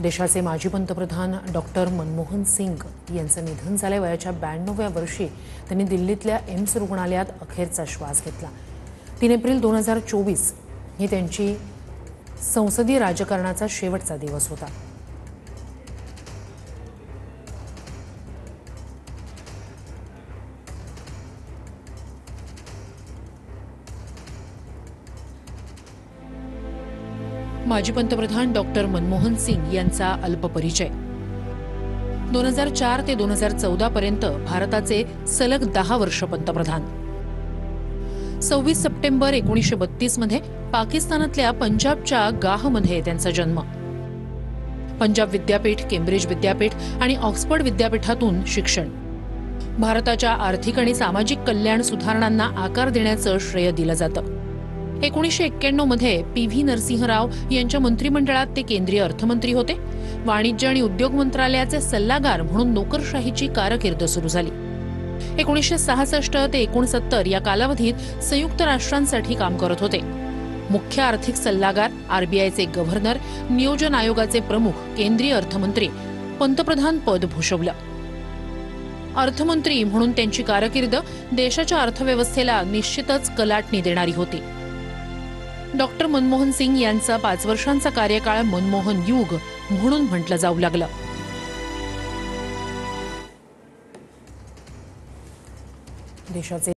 देशाचे माजी पंतप्रधान डॉक्टर मनमोहन सिंग यांचं निधन झाले। वयाच्या 92व्या वर्षी त्यांनी दिल्लीतल्या एम्स रुग्णालयात अखेरचा श्वास घेतला। 3 एप्रिल 2024 ही त्यांची संसदीय राजकारणाचा शेवटचा दिवस होता। माजी पंतप्रधान डॉक्टर मनमोहन सिंग यांचा अल्प परिचय। 2004 ते 2014 पर्यंत भारताचे सलग 10 वर्ष पंतप्रधान। 26 सप्टेंबर 1932 मध्ये पाकिस्तानातल्या पंजाबच्या गाहमध्ये त्यांचा जन्म। पंजाब विद्यापीठ, केम्ब्रिज विद्यापीठ आणि ऑक्सफर्ड विद्यापीठातून शिक्षण। भारताच्या आर्थिक आणि सामाजिक कल्याण सुधारणांना आकार देण्याचं श्रेय दिलं जातं। 1991 मध्ये पी.व्ही. नरसिंह राव यांच्या मंत्रिमंडळात ते केंद्रीय अर्थमंत्री होते। वाणिज्य आणि उद्योग मंत्रालयाचे सल्लागार म्हणून नोकरशाहीची कारकीर्द सुरू झाली। 1966 ते 69 या कालावधीत संयुक्त राष्ट्रांसाठी काम करत होते। मुख्य आर्थिक सल्लागार, आरबीआयचे गव्हर्नर, नियोजन आयोगाचे प्रमुख, केंद्रीय अर्थमंत्री, पंतप्रधान पद भूषवलं। अर्थमंत्री म्हणून त्यांची कारकीर्द देशाच्या अर्थव्यवस्थेला निश्चितच कलाटणी देणारी होती। डॉक्टर मनमोहन सिंग यांचा 5 वर्षांचा कार्यकाळ मनमोहन युग म्हणून म्हटलं जाऊ लागलं। देशाचे